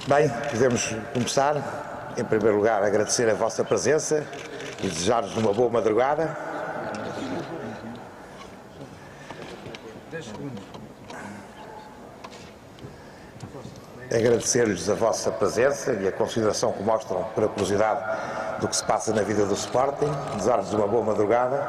Bem, podemos começar. Em primeiro lugar, agradecer a vossa presença e desejar-vos uma boa madrugada. Agradecer-lhes a vossa presença e a consideração que mostram pela curiosidade do que se passa na vida do Sporting. Desejar-vos uma boa madrugada.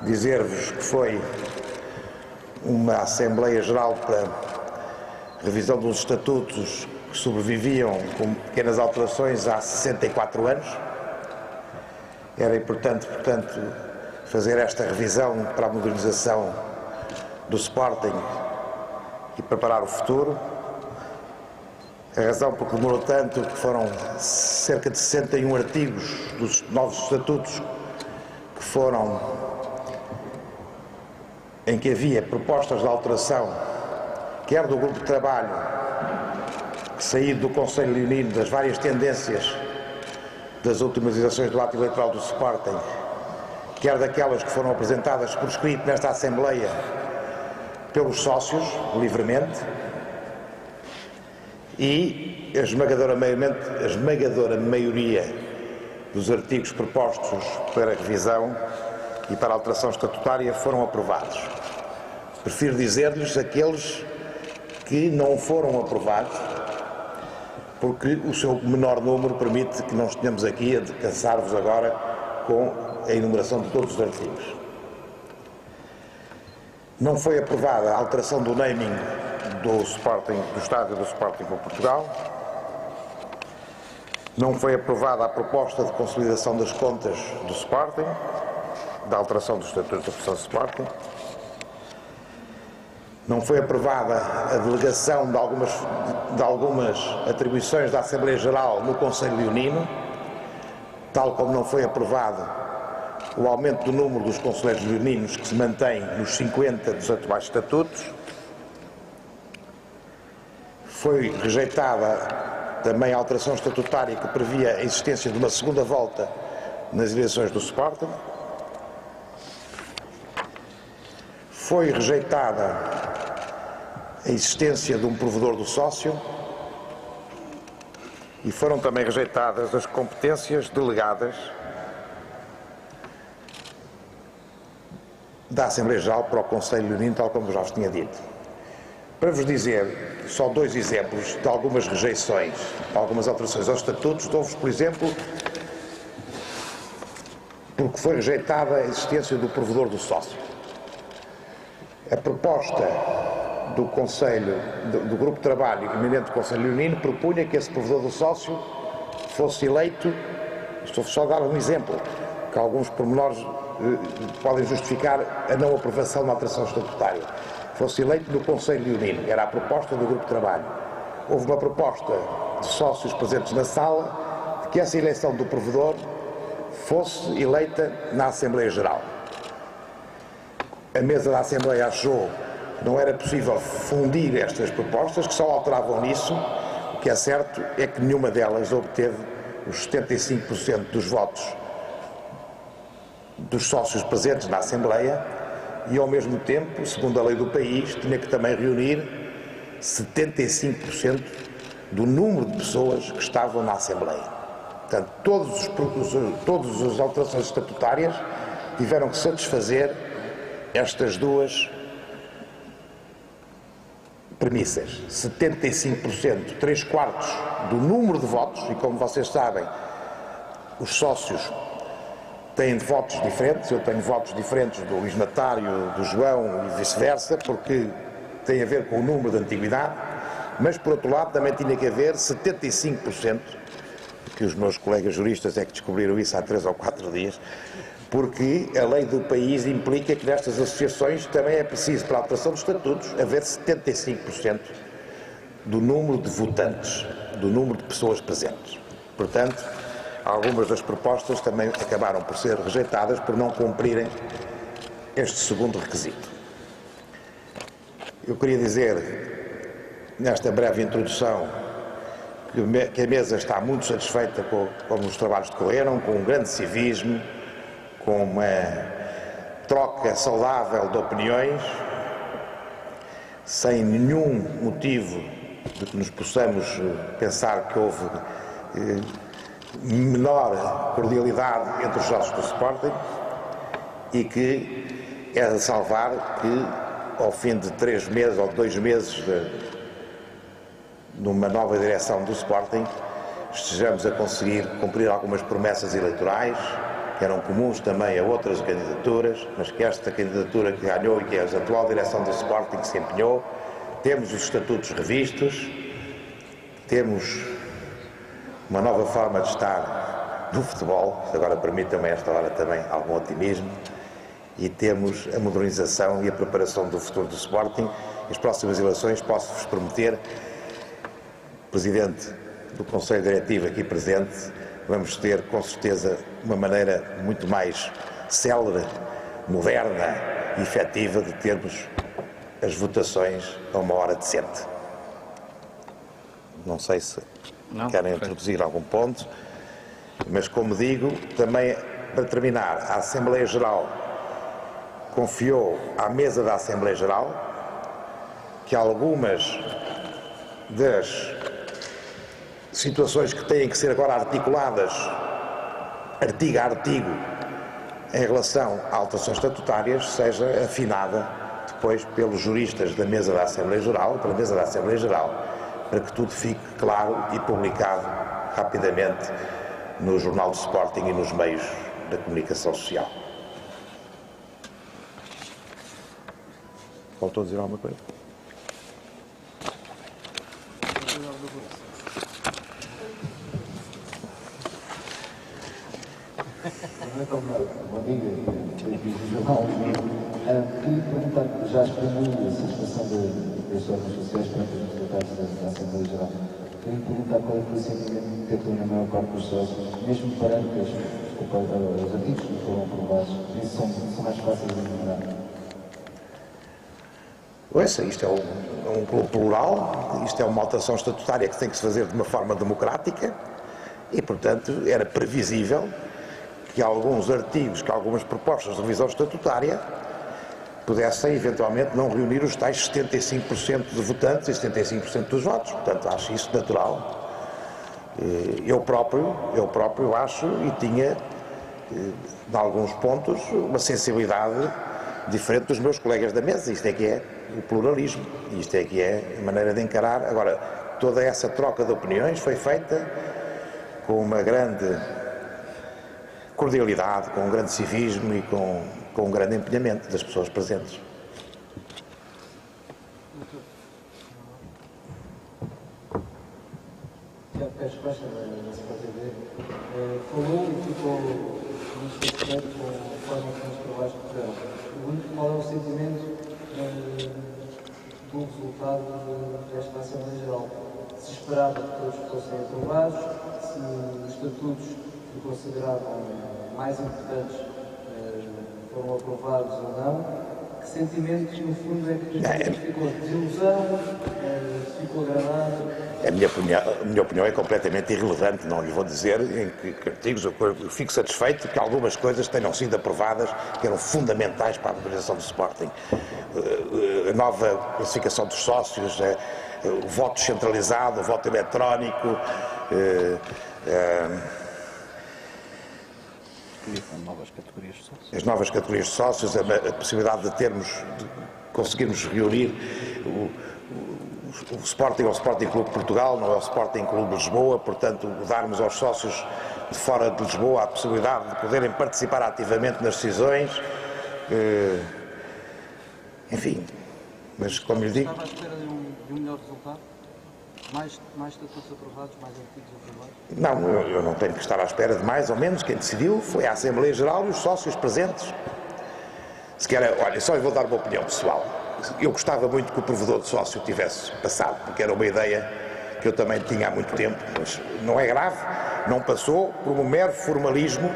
Dizer-vos que foi uma Assembleia Geral para revisão dos estatutos que sobreviviam com pequenas alterações há 64 anos. Era importante, portanto, fazer esta revisão para a modernização do Sporting e preparar o futuro. A razão por que demorou tanto que foram cerca de 61 artigos dos novos estatutos que foram em que havia propostas de alteração, quer do grupo de trabalho saído do Conselho Leonino das várias tendências das últimas eleições do ato eleitoral do Sporting, quer daquelas que foram apresentadas por escrito nesta Assembleia pelos sócios, livremente, e a esmagadora maioria dos artigos propostos para revisão e para alteração estatutária foram aprovados. Prefiro dizer-lhes aqueles que não foram aprovados, porque o seu menor número permite que não estejamos aqui a cansar-vos agora com a enumeração de todos os artigos. Não foi aprovada a alteração do naming do estádio do Sporting para Portugal. Não foi aprovada a proposta de consolidação das contas do Sporting, da alteração dos estatutos da Federação Sporting. Não foi aprovada a delegação de algumas atribuições da Assembleia Geral no Conselho Leonino, tal como não foi aprovado o aumento do número dos conselheiros leoninos, que se mantém nos 50 dos atuais estatutos. Foi rejeitada também a alteração estatutária que previa a existência de uma segunda volta nas eleições do Sporting. Foi rejeitada a existência de um provedor do sócio e foram também rejeitadas as competências delegadas da Assembleia Geral para o Conselho Leonino, tal como já vos tinha dito. Para vos dizer só dois exemplos de algumas rejeições, de algumas alterações aos estatutos, dou-vos, por exemplo, porque foi rejeitada a existência do provedor do sócio. A proposta do Conselho, do Grupo de Trabalho eminente do Conselho Leonino, propunha que esse provedor do sócio fosse eleito, estou só a dar um exemplo, que alguns pormenores podem justificar a não aprovação da alteração estatutária, fosse eleito no Conselho Leonino. Era a proposta do Grupo de Trabalho. Houve uma proposta de sócios presentes na sala de que essa eleição do provedor fosse eleita na Assembleia Geral. A mesa da Assembleia achou que não era possível fundir estas propostas, que só alteravam nisso. O que é certo é que nenhuma delas obteve os 75% dos votos dos sócios presentes na Assembleia e, ao mesmo tempo, segundo a lei do país, tinha que também reunir 75% do número de pessoas que estavam na Assembleia. Portanto, todas as alterações estatutárias tiveram que satisfazer estas duas premissas. 75%, 3/4 do número de votos, e como vocês sabem, os sócios têm votos diferentes. Eu tenho votos diferentes do Luís Natário, do João e vice-versa, porque tem a ver com o número de antiguidade, mas por outro lado também tinha que haver 75%, que os meus colegas juristas é que descobriram isso há 3 ou 4 dias, porque a lei do país implica que nestas associações também é preciso, para a alteração dos estatutos, haver 75% do número de votantes, do número de pessoas presentes. Portanto, algumas das propostas também acabaram por ser rejeitadas por não cumprirem este segundo requisito. Eu queria dizer, nesta breve introdução, que a mesa está muito satisfeita com como os trabalhos decorreram, com um grande civismo, com uma troca saudável de opiniões, sem nenhum motivo de que nos possamos pensar que houve menor cordialidade entre os sócios do Sporting e que é de salvar que ao fim de 3 meses ou de 2 meses numa nova direção do Sporting estejamos a conseguir cumprir algumas promessas eleitorais que eram comuns também a outras candidaturas, mas que esta candidatura que ganhou e que é a atual direção do Sporting se empenhou. Temos os estatutos revistos, temos uma nova forma de estar no futebol, que agora permite também esta hora também algum otimismo, e temos a modernização e a preparação do futuro do Sporting. As próximas eleições, posso-vos prometer, Presidente do Conselho Diretivo aqui presente, vamos ter com certeza uma maneira muito mais célere, moderna e efetiva de termos as votações a uma hora decente. Não sei se querem introduzir algum ponto, mas como digo, também para terminar, a Assembleia Geral confiou à mesa da Assembleia Geral que algumas das situações que têm que ser agora articuladas artigo a artigo em relação a alterações estatutárias seja afinada depois pelos juristas da mesa da Assembleia Geral, pela mesa da Assembleia Geral, para que tudo fique claro e publicado rapidamente no Jornal do Sporting e nos meios da comunicação social. Faltou dizer alguma coisa? Bom dia, queria perguntar, já exprimiu a satisfação das ordens sociais perante os resultados da Assembleia Geral. Queria perguntar qual foi o sentimento que teve na maior parte dos sócios, mesmo perante os artigos que foram aprovados, isso são mais fáceis de ignorar. Isto é um clube plural, isto é uma alteração estatutária que tem que se fazer de uma forma democrática e, portanto, era previsível que alguns artigos, que algumas propostas de revisão estatutária pudessem eventualmente não reunir os tais 75% de votantes e 75% dos votos. Portanto, acho isso natural. Eu próprio acho e tinha, em alguns pontos, uma sensibilidade diferente dos meus colegas da mesa. Isto é que é o pluralismo, isto é que é a maneira de encarar. Agora, toda essa troca de opiniões foi feita com uma grande cordialidade, com um grande civismo e com um grande empenhamento das pessoas presentes. Já porque a resposta não se pode ver. Falou e ficou muito satisfeito com a forma que nos provaste de Portugal. Pergunto qual é o sentimento do resultado desta Assembleia Geral. Se esperava que todos fossem aprovados, se os estatutos que consideravam mais importantes foram aprovados ou não, que sentimento, no fundo, é que ficou? Desilusão? Ficou agradado? A minha opinião é completamente irrelevante, não lhe vou dizer em que artigos. Eu fico satisfeito que algumas coisas tenham sido aprovadas que eram fundamentais para a modernização do Sporting. A nova classificação dos sócios, o voto centralizado, o voto eletrónico, as novas categorias de sócios, a possibilidade de conseguirmos reunir o Sporting é o Sporting Clube de Portugal, não é o Sporting Clube de Lisboa, portanto, darmos aos sócios de fora de Lisboa a possibilidade de poderem participar ativamente nas decisões, enfim, mas como lhe digo... Estava à espera de um melhor resultado? Mais estatutos aprovados, mais artigos aprovados? Não, eu não tenho que estar à espera de mais ou menos. Quem decidiu foi a Assembleia Geral e os sócios presentes. Se quer, olha, só eu vou dar uma opinião pessoal. Eu gostava muito que o provedor de sócio tivesse passado, porque era uma ideia que eu também tinha há muito tempo, mas não é grave, não passou por um mero formalismo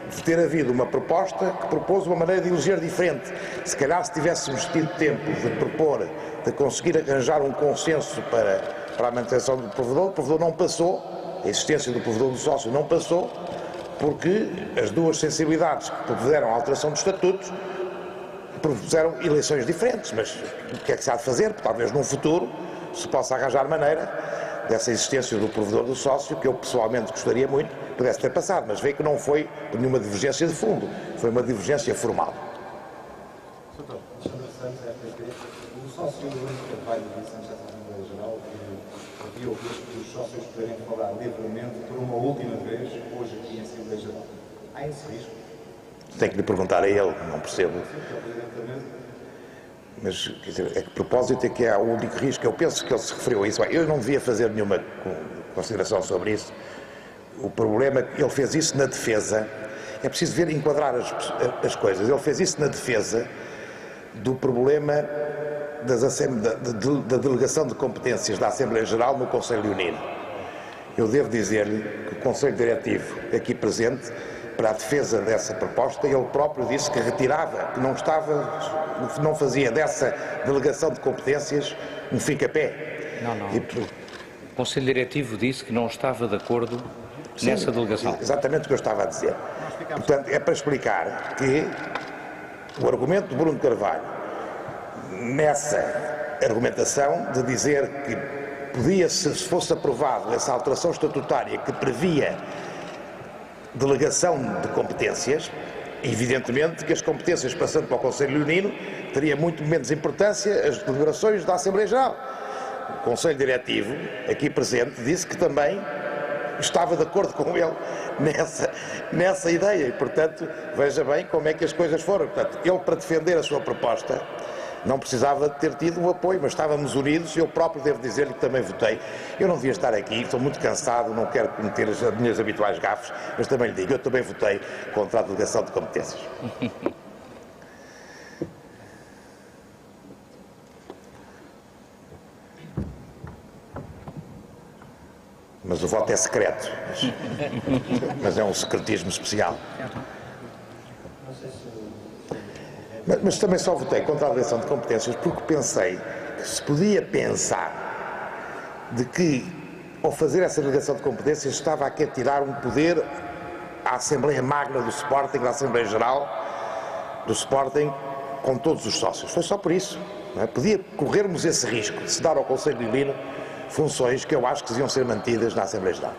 de ter havido uma proposta que propôs uma maneira de eleger diferente. Se calhar se tivéssemos tido tempo de propor, de conseguir arranjar um consenso para a manutenção do provedor, o provedor não passou, a existência do provedor do sócio não passou, porque as duas sensibilidades que propuseram a alteração dos estatutos propuseram eleições diferentes, mas o que é que se há de fazer? Talvez num futuro se possa arranjar maneira dessa existência do provedor do sócio, que eu pessoalmente gostaria muito, pudesse ter passado, mas veio que não foi por nenhuma divergência de fundo, foi uma divergência formal. Alexandre Santos, RTP. O sócio Bruno Carvalho disse antes da Assembleia Geral que havia o risco dos sócios poderem falar livremente por uma última vez, hoje aqui em Assembleia Geral. Há esse risco? Tenho que lhe perguntar a ele, não percebo. Mas, quer dizer, a que propósito é que há o único risco? Eu penso que ele se referiu a isso. Eu não devia fazer nenhuma consideração sobre isso. O problema é que ele fez isso na defesa. É preciso ver, enquadrar as coisas. Ele fez isso na defesa do problema da delegação de competências da Assembleia Geral no Conselho Leonino. Eu devo dizer-lhe que o Conselho Diretivo, aqui presente, para a defesa dessa proposta, ele próprio disse que retirava, que não fazia dessa delegação de competências um fica-pé. Não. O Conselho Diretivo disse que não estava de acordo nessa delegação. Exatamente o que eu estava a dizer. Portanto, é para explicar que o argumento de Bruno Carvalho, nessa argumentação de dizer que podia-se, se fosse aprovado essa alteração estatutária que previa delegação de competências, evidentemente que as competências passando para o Conselho Leonino teria muito menos importância as deliberações da Assembleia Geral. O Conselho Diretivo, aqui presente, disse que também estava de acordo com ele nessa ideia e, portanto, veja bem como é que as coisas foram. Portanto, ele, para defender a sua proposta, não precisava de ter tido um apoio, mas estávamos unidos. Eu próprio devo dizer-lhe que também votei. Eu não devia estar aqui, estou muito cansado, não quero cometer as minhas habituais gafes, mas também lhe digo, eu também votei contra a delegação de competências. Mas o voto é secreto, mas é um secretismo especial. Mas também só votei contra a delegação de competências porque pensei que se podia pensar de que, ao fazer essa delegação de competências, estava aqui a tirar um poder à Assembleia Magna do Sporting, da Assembleia Geral do Sporting, com todos os sócios. Foi só por isso. Não é? Podia corrermos esse risco de se dar ao Conselho Leonino funções que eu acho que deviam ser mantidas na Assembleia Geral.